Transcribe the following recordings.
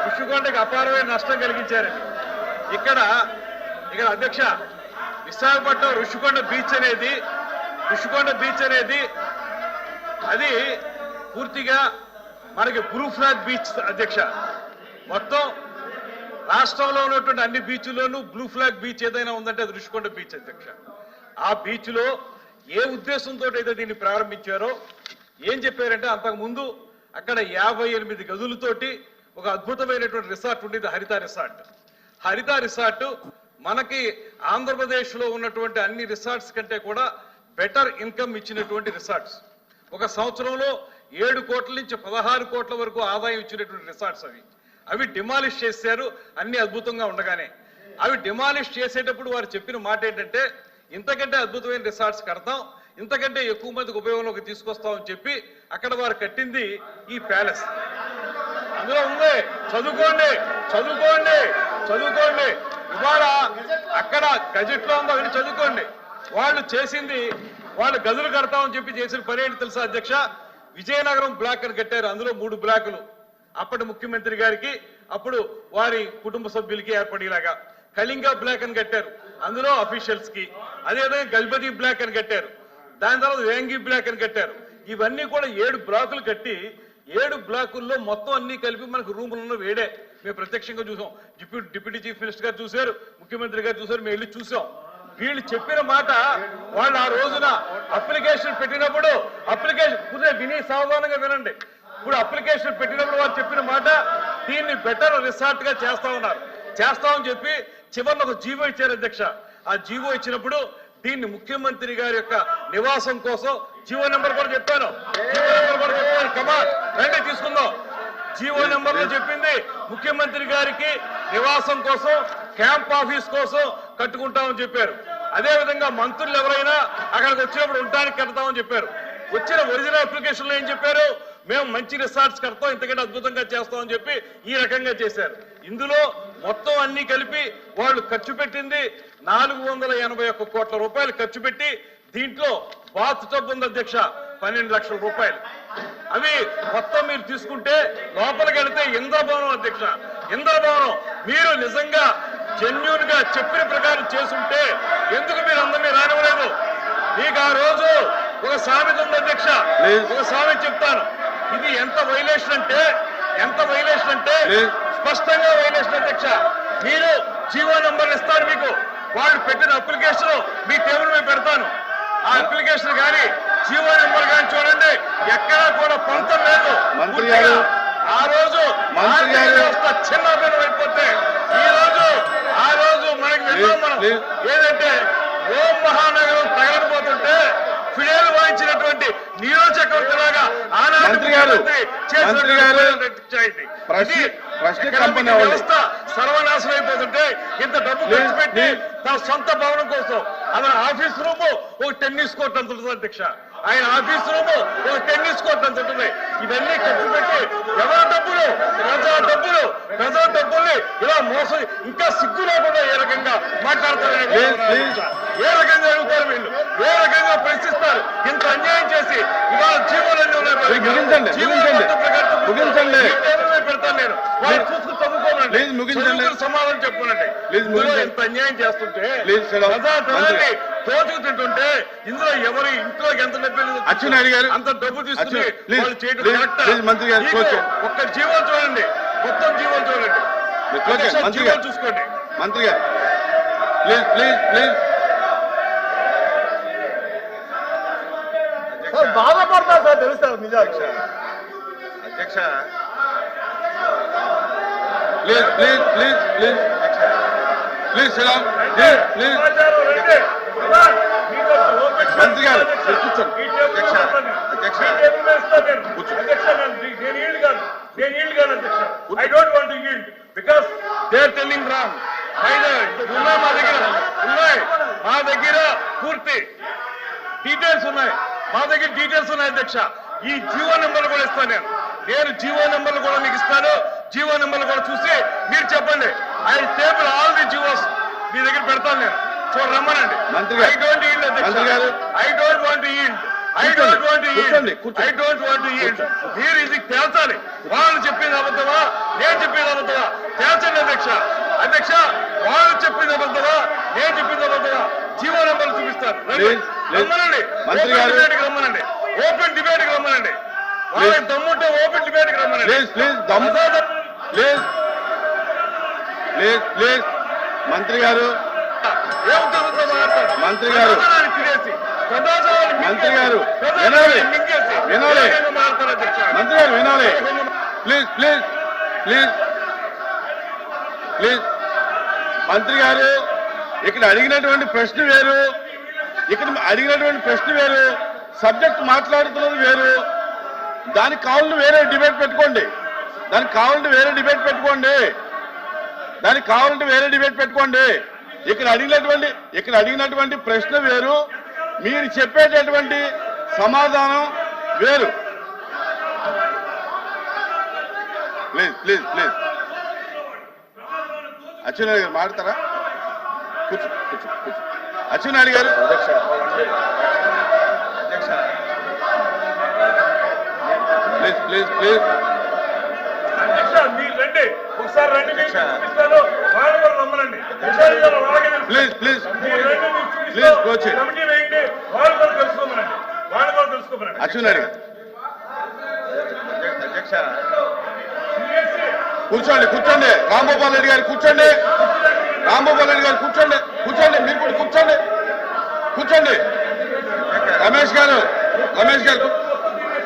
ఋషికొండకి అపారమైన నష్టం కలిగించారండి. ఇక్కడ అధ్యక్ష విశాఖపట్నం ఋషికొండ బీచ్ అనేది అది పూర్తిగా మనకి బ్లూ ఫ్లాగ్ బీచ్ అధ్యక్ష. మొత్తం రాష్ట్రంలో ఉన్నటువంటి అన్ని బీచ్ల్లోనూ బ్లూ ఫ్లాగ్ బీచ్ ఏదైనా ఉందంటే అది ఋషికొండ బీచ్ అధ్యక్ష. ఆ బీచ్ లో ఏ ఉద్దేశంతో అయితే దీన్ని ప్రారంభించారో ఏం చెప్పారంటే, అంతకుముందు అక్కడ 58 గదులతోటి ఒక అద్భుతమైనటువంటి రిసార్ట్ ఉండేది, హరిత రిసార్ట్. మనకి ఆంధ్రప్రదేశ్ లో ఉన్నటువంటి అన్ని రిసార్ట్స్ కంటే కూడా బెటర్ ఇన్కమ్ ఇచ్చినటువంటి రిసార్ట్స్. ఒక సంవత్సరంలో 7 కోట్ల నుంచి 16 కోట్ల వరకు ఆదాయం ఇచ్చినటువంటి రిసార్ట్స్ అవి డిమాలిష్ చేశారు. అన్ని అద్భుతంగా ఉండగానే అవి డిమాలిష్ చేసేటప్పుడు వారు చెప్పిన మాట ఏంటంటే, ఇంతకంటే అద్భుతమైన రిసార్ట్స్ కడతాం, ఇంతకంటే ఎక్కువ మందికి ఉపయోగంలోకి తీసుకొస్తామని చెప్పి అక్కడ వారు కట్టింది ఈ ప్యాలెస్. అందులో ఉంది, చదువుకోండి. ఇవాళ అక్కడ గజెట్ లో ఉందో అవి చదువుకోండి. వాళ్ళు గదులు కడతామని చెప్పి చేసిన పని ఏంటి తెలుసా అధ్యక్ష? విజయనగరం బ్లాక్ అని కట్టారు. అందులో 3 బ్లాకులు అప్పటి ముఖ్యమంత్రి గారికి, అప్పుడు వారి కుటుంబ సభ్యులకి ఏర్పడేలాగా. కళింగ బ్లాక్ అని కట్టారు, అందులో అఫీషియల్స్ కి. అదేవిధంగా గజపతి బ్లాక్ అని కట్టారు. దాని తర్వాత వేంగి బ్లాక్ అని కట్టారు. ఇవన్నీ కూడా 7 బ్లాకులు కట్టి 7 బ్లాకుల్లో మొత్తం అన్ని కలిపి మనకు రూములను వేడే మేము ప్రత్యక్షంగా చూసాం. డిప్యూటీ చీఫ్ మినిస్టర్ గారు చూశారు, ముఖ్యమంత్రి గారు చూశారు, మేము వెళ్ళి చూసాం. వీళ్ళు చెప్పిన మాట, వాళ్ళు ఆ రోజున అప్లికేషన్ పెట్టినప్పుడు విని సావధానంగా వినండి. ఇప్పుడు అప్లికేషన్ పెట్టినప్పుడు వాళ్ళు చెప్పిన మాట, దీన్ని బెటర్ రిసార్ట్ గా చేస్తామని చెప్పి చివరిలో ఒక జీవో ఇచ్చారు అధ్యక్ష. ఆ జీవో ఇచ్చినప్పుడు దీన్ని ముఖ్యమంత్రి గారి యొక్క నివాసం కోసం జీవో నెంబర్ కూడా చెప్పాను. కమాన్ రండి తీసుకుందాం. జీవో నెంబర్ లో చెప్పింది ముఖ్యమంత్రి గారికి నివాసం కోసం, క్యాంప్ ఆఫీస్ కోసం కట్టుకుంటామని చెప్పారు. అదేవిధంగా మంత్రులు ఎవరైనా అక్కడికి వచ్చినప్పుడు ఉండడానికి కడతామని చెప్పారు. వచ్చిన ఒరిజినల్ అప్లికేషన్ లో ఏం చెప్పారు? మేము మంచి రిసార్ట్స్ కడతాం, ఇంతకంటే అద్భుతంగా చేస్తామని చెప్పి ఈ రకంగా చేశారు. ఇందులో మొత్తం అన్ని కలిపి వాళ్ళు ఖర్చు పెట్టింది 481 కోట్ల రూపాయలు ఖర్చు పెట్టి, దీంట్లో బాత్ టబ్ ఉంది అధ్యక్ష 12 లక్షల రూపాయలు. అవి మొత్తం మీరు తీసుకుంటే లోపలికి వెళితే ఇంద్రభవనం అధ్యక్ష, ఇంద్రభవనం. మీరు నిజంగా జెన్యూన్ గా చెప్పిన ప్రకారం చేసుంటే ఎందుకు మీరు అందరినీ రానివ్వలేదు? మీకు ఆ రోజు ఒక సామెత ఉంది అధ్యక్ష, ఒక సామెత చెప్తాను. ఇది ఎంత వైలేషన్ అంటే స్పష్టంగా వైలేషన్ అధ్యక్ష. మీరు జీవో నంబర్లు ఇస్తారు, మీకు వాళ్ళు పెట్టిన అప్లికేషన్ మీ టేబుల్ మీద పెడతాను. ఆ అప్లికేషన్ కానీ జీవో నెంబర్ కానీ చూడండి, ఎక్కడా కూడా పొంతం లేదు. ఆ రోజు చిన్నభిన్నం అయిపోతే ఆ రోజు మనకి మనం ఏదంటే ఓం మహానగరం తగలకపోతుంటే ఫిడేలు వాయించినటువంటి నీరో చక్రవర్తి లాగా వ్యవస్థ సర్వనాశనం అయిపోతుంటే ఇంత డబ్బు ఖర్చు పెట్టి తన సొంత భవనం కోసం అతని ఆఫీస్ రూమ్ ఒక టెన్నిస్ కోర్ట్ అంత ఉంటుంది అధ్యక్ష. ఆయన ఆఫీస్ రూమ్ ఒక టెన్నిస్ కోర్ట్ అంత ఉంటుంది. ఇవన్నీ ఖర్చు పెట్టి ప్రజా డబ్బుల్ని ఇలా మోసం, ఇంకా సిగ్గు లేకుండా ఏ రకంగా మాట్లాడతారు, ఏ రకంగా అడుగుతారు వీళ్ళు, ఏ రకంగా ప్రశ్నిస్తారు? ఇంత అన్యాయం చేసి ఇవాళ జీవోలన్నీ పెడతాను నేను, వాళ్ళు చూసుకుని చదువుకోనండి, సమాధానం చెప్పుకోనండి. ఇంత అన్యాయం చేస్తుంటే ప్రజాధనాన్ని తోచుకు తింటుంటే ఇందులో ఎవరి ఇంట్లోకి ఎంత డబ్బు అంత డబ్బు తీసుకుని వాళ్ళు చేయడం ఒక్క జీవో చూడండి, మొత్తం జీవోలు చూడండి, జీవోలు చూసుకోండి. మంత్రి గారు ప్లీజ్ బాధపడతారు సార్, తెలుస్తారు నిజాలు అధ్యక్ష. ప్లీజ్ మంత్రి గారు కూర్చోండి. I don't want to yield because they are telling wrong. మా దగ్గర పూర్తి డీటెయిల్స్ ఉన్నాయి, అధ్యక్ష. ఈ జీవో నెంబర్లు కూడా ఇస్తాను నేను జీవో నెంబర్లు కూడా మీకు ఇస్తాను. జీవో నెంబర్లు కూడా చూసి మీరు చెప్పండి. I table all the GOs మీ దగ్గర పెడతాను నేను, రమ్మనండి. I don't yield, అధ్యక్ష. I don't want to yield. I don't want కూర్చోండి, కూర్చోండి. ఐ డోంట్ వాంట్ మీరు ఇది తేల్చాలి. వాళ్ళు చెప్పేది అబద్ధమా, నేను చెప్పేది అబద్ధమా తేల్చండి అధ్యక్ష. అధ్యక్ష, వాళ్ళు చెప్పింది అబద్ధమా, నేను చెప్పింది అబద్ధమా జీవో నెంబర్లు చూపిస్తారు. రమ్మనండి, మంత్రి గారు. ఓపెన్ డిబేట్కి రమ్మనండి, ఓపెన్ డిబేట్కి రమ్మనండి. వాళ్ళకి దమ్ముంటే ఓపెన్ డిబేట్కి రమ్మనండి. ప్లీజ్ ప్లీజ్ దమ్ ప్లీజ్ ప్లీజ్ ప్లీజ్ మంత్రి గారు మంత్రి గారు మంత్రి గారు వినాలి వినాలి మంత్రి గారు వినాలి ప్లీజ్ ప్లీజ్ ప్లీజ్ ప్లీజ్ మంత్రి గారు ఇక్కడ అడిగినటువంటి ప్రశ్న వేరు, ఇక్కడ అడిగినటువంటి ప్రశ్న వేరు, సబ్జెక్ట్ మాట్లాడుతున్నది వేరు. దానికి కావాలని వేరే డిబేట్ పెట్టుకోండి, దానికి కావాలంటే వేరే డిబేట్ పెట్టుకోండి, దానికి కావాలంటే వేరే డిబేట్ పెట్టుకోండి. ఇక్కడ అడిగినటువంటి ప్రశ్న వేరు, మీరు చెప్పేటటువంటి సమాధానం వేరు. ప్లీజ్ ప్లీజ్ ప్లీజ్ అచ్చెన్నాయుడు గారు మాట్లాడతారా? కూర్చో కూర్చో కూర్చో. అచ్చెన్నాయుడు గారు అధ్యక్ష ప్లీజ్ ప్లీజ్ ప్లీజ్ మీరు రండి, ఒకసారి రండి, మీకు చూపిస్తాను. వాళ్ళు కూడా రమ్మనండి. వాళ్ళకే తెలుసు. ప్లీజ్ ప్లీజ్ మీరు రండి, మీకు చూపిస్తాను. ప్లీజ్ కోచ్ కమిటీ వేయండి, వాళ్ళు కూడా తెలుసుకోమనండి, వాళ్ళు కూడా తెలుసుకోమనండి. అచ్చెన్నాయుడు గారు అధ్యక్ష కూర్చోండి కూర్చోండి. రాంగోపాల్ రెడ్డి గారు కూర్చోండి, రాంగోపాల్ రెడ్డి గారు కూర్చోండి, కూర్చోండి మీరు కూడా కూర్చోండి, కూర్చోండి. రమేష్ గారు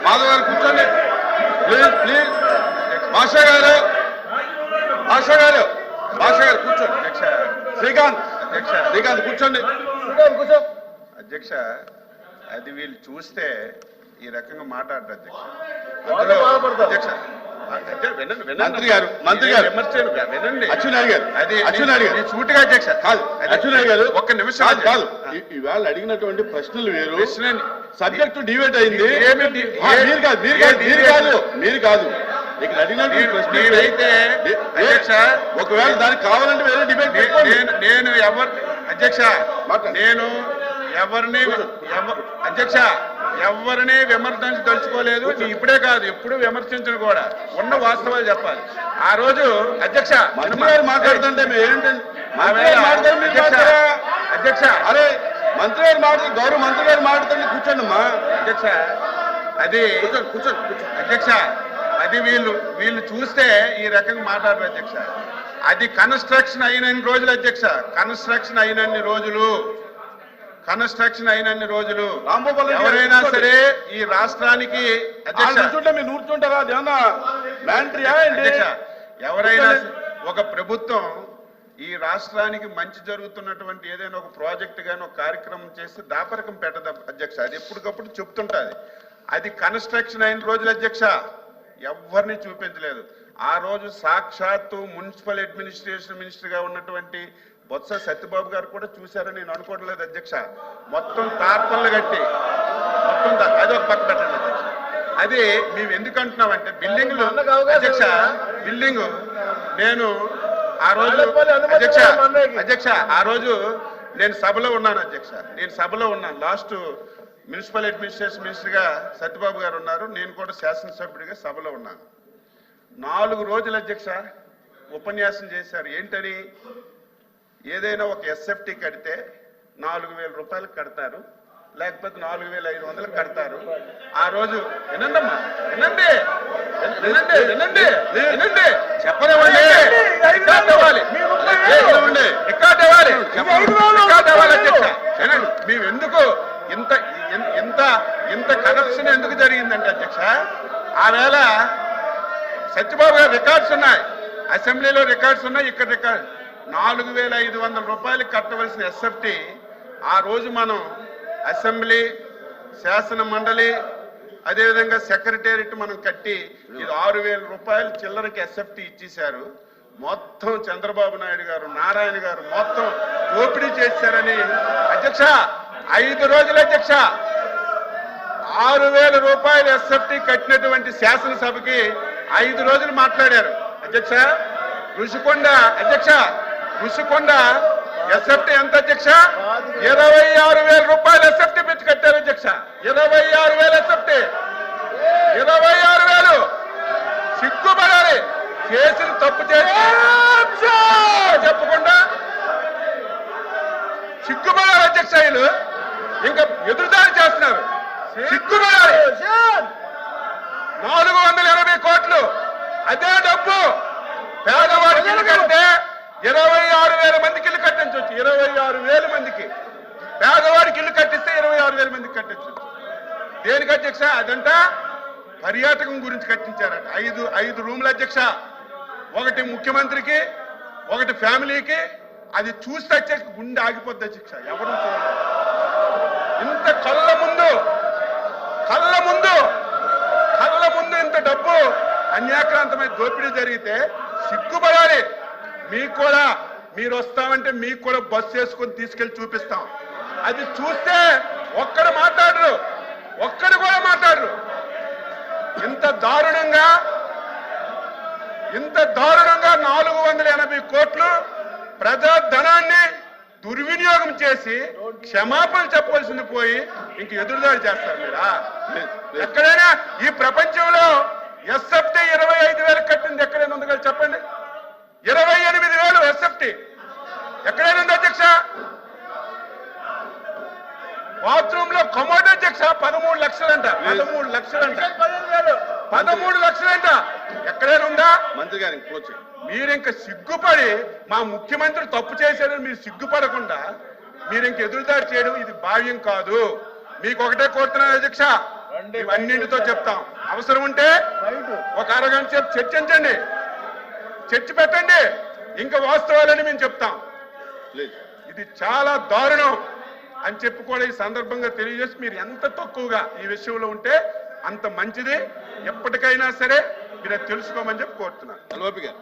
మాధవ్ గారు కూర్చోండి ప్లీజ్ ప్లీజ్. భాషా గారు కూర్చోండి. శ్రీకాంత్ కూర్చోండి. అధ్యక్ష, అది వీళ్ళు చూస్తే ఈ రకంగా మాట్లాడరు అధ్యక్ష. వాళ్ళు బాధపడతారు. అధ్యక్ష వినండి మంత్రి గారు విమర్శలు వినండి. అచ్చెన్నాయుడు గారు అది అచ్చెన్నాయుడు గారు నేను సూటిగా అధ్యక్ష కాదు అచ్చెన్నాయుడు గారు ఒక్క నిమిషం కాదు ఇవాళ అడిగినటువంటి ప్రశ్నలు వేరు, ప్రశ్నని సబ్జెక్టు డిబేట్ అయింది. ఏమిటి? మీరు కాదు ఇక్కడ అడిగినటువంటి ప్రశ్న నేనైతే అధ్యక్ష ఒకవేళ దానికి కావాలంటే వేరే డిబేట్ పెట్టుకోండి. నేను అధ్యక్ష నేను అధ్యక్ష ఎవరిని విమర్శించదలుచుకోలేదు. ఇప్పుడే కాదు ఎప్పుడు విమర్శించను కూడా, ఉన్న వాస్తవాలు చెప్పాలి. ఆ రోజు అధ్యక్ష మంత్రి గారు మాట్లాడుతుంటే మీరు ఏంటండి అధ్యక్ష అరే మంత్రి గారు మాట్లాడుతూ గౌరవ మంత్రి గారు మాట్లాడుతుంటే కూర్చోండి అమ్మా. అధ్యక్ష అది కూర్చోండి అధ్యక్ష అది వీళ్ళు చూస్తే ఈ రకంగా మాట్లాడరు అధ్యక్ష. అది కన్స్ట్రక్షన్ అయినన్ని రోజులు అధ్యక్ష, కన్స్ట్రక్షన్ అయినన్ని రోజులు ఎవరైనా సరే ఈ రాష్ట్రానికి కూర్చుంటే మీరు నూర్చుంటారా? అదేమన్నా మ్యాంట్రీయా ఏంటి? అధ్యక్ష ఎవరైనా ఒక ప్రభుత్వం ఈ రాష్ట్రానికి మంచి జరుగుతున్నటువంటి ఏదైనా ఒక ప్రాజెక్ట్ గాని ఒక కార్యక్రమం చేస్తే దాపరకం పెట్టదు అధ్యక్ష. అది ఎప్పటికప్పుడు చెప్తుంటది. అది కన్స్ట్రక్షన్ అయిన రోజులు అధ్యక్ష ఎవరిని చూపించలేదు. ఆ రోజు సాక్షాత్తు మున్సిపల్ అడ్మినిస్ట్రేషన్ మినిస్టర్ గా ఉన్నటువంటి బొత్స సత్యబాబు గారు కూడా చూశారని నేను అనుకోవట్లేదు అధ్యక్ష. మొత్తం తార్పన్లు కట్టి మొత్తం అది ఒక పక్క పెట్టండి అధ్యక్ష. అది మేము ఎందుకు అంటున్నామంటే బిల్డింగ్లు అధ్యక్ష, బిల్డింగ్ నేను ఆ రోజు అధ్యక్ష ఆ రోజు నేను సభలో ఉన్నాను లాస్ట్ మున్సిపల్ అడ్మినిస్ట్రేషన్ మినిస్టర్ గా సత్యబాబు గారు ఉన్నారు, నేను కూడా శాసనసభ్యుడిగా సభలో ఉన్నాను. 4 రోజులు అధ్యక్ష ఉపన్యాసం చేశారు. ఏంటని, ఏదైనా ఒక ఎస్ఎఫ్టీ కడితే 4,000 రూపాయలు కడతారు, లేకపోతే 4,500 కడతారు. ఆ రోజు వినండమ్మా, వినండి చెప్పనివ్వండి, రికార్డ్ అవ్వాలి అధ్యక్ష. మేము ఎందుకు ఇంత కరప్షన్ ఎందుకు జరిగిందంటే అధ్యక్ష, ఆవేళ సత్యబాబు గారు రికార్డ్స్ ఉన్నాయి, అసెంబ్లీలో రికార్డ్స్ ఉన్నాయి, ఇక్కడ రికార్డ్ 4,500 రూపాయలు కట్టవలసిన ఎస్ఎఫ్టీ ఆ రోజు మనం అసెంబ్లీ, శాసన మండలి, అదేవిధంగా సెక్రటేరియట్ మనం కట్టి ఇది 6,000 రూపాయలు చిల్లరకి ఎస్ఎఫ్టీ ఇచ్చేశారు. మొత్తం చంద్రబాబు నాయుడు గారు, నారాయణ గారు మొత్తం దోపిడీ చేశారని అధ్యక్ష 5 రోజులు అధ్యక్ష 6,000 రూపాయలు ఎస్ఎఫ్టీ కట్టినటువంటి శాసనసభకి 5 రోజులు మాట్లాడారు అధ్యక్ష. ఋషికొండ ఎస్ఎఫ్టీ ఎంత అధ్యక్ష? 26,000 రూపాయలు ఎస్ఎఫ్టీ పెట్టి కట్టారు అధ్యక్ష. 26,000 ఎస్ఎఫ్టీ, 26,000. సిగ్గుపడాలి. చేసిన తప్పు చేసి చెప్పకుండా సిగ్గుపడాలి అధ్యక్ష. వీళ్ళు ఇంకా ఎదురుదాడి చేస్తున్నారు. సిగ్గుపడాలి. 480 కోట్లు అదే డబ్బు పేదవాడికి ఇల్లు కడితే 26,000 మందికి ఇల్లు కట్టించవచ్చు. 26,000 మందికి పేదవాడికి ఇల్లు కట్టిస్తే 26,000 మందికి కట్టించవచ్చు. దేనికి అధ్యక్ష? అదంట పర్యాటకం గురించి కట్టించారట. 5 రూముల అధ్యక్ష. ఒకటి ముఖ్యమంత్రికి, ఒకటి ఫ్యామిలీకి. అది చూస్తే అధ్యక్ష గుండె ఆగిపోద్ది అధ్యక్ష. ఎవరు చూడలేదు. ఇంత కళ్ళ ముందు ఇంత డబ్బు అన్యాక్రాంతమైన దోపిడీ జరిగితే సిగ్గుపడాలి. మీకు కూడా మీరు వస్తామంటే మీకు కూడా బస్సు వేసుకొని తీసుకెళ్లి చూపిస్తాం. అది చూస్తే ఒక్కడు కూడా మాట్లాడరు. ఇంత దారుణంగా 480 కోట్లు ప్రజా ధనాన్ని దుర్వినియోగం చేసి క్షమాపణ చెప్పవలసింది పోయి ఇంక ఎదురుదాడి చేస్తారు మీరా? ఎక్కడైనా ఈ ప్రపంచంలో ఎస్ఎఫ్టీ 25,000 కట్టింది ఎక్కడైనా ఉంది కదా చెప్పండి. 28,000 ఎస్ఎఫ్టీ ఎక్కడైనా ఉంది అధ్యక్ష? బాత్రూమ్ లో కమోడ్ అధ్యక్ష 13 లక్షలంట. 13 లక్షలంట. ఎక్కడైనా ఉందా? మంత్రి గారు మీరు ఇంకా సిగ్గుపడి మా ముఖ్యమంత్రి తప్పు చేశారని మీరు సిగ్గుపడకుండా మీరు ఇంక ఎదురుదాడి చేయడం ఇది భావ్యం కాదు. మీకు ఒకటే కోరుతున్నాను అధ్యక్ష, ఇవన్నింటితో చెప్తాం. అవసరం ఉంటే ఒక అరగంట సేపు చర్చించండి, చర్చ పెట్టండి. ఇంకా వాస్తవాలని మేము చెప్తాం. ఇది చాలా దారుణం అని చెప్పి కూడా ఈ సందర్భంగా తెలియజేసి మీరు ఎంత తక్కువగా ఈ విషయంలో ఉంటే అంత మంచిది. ఎప్పటికైనా సరే మీరు తెలుసుకోమని చెప్పి కోరుతున్నాను. అల్వాపి గారు.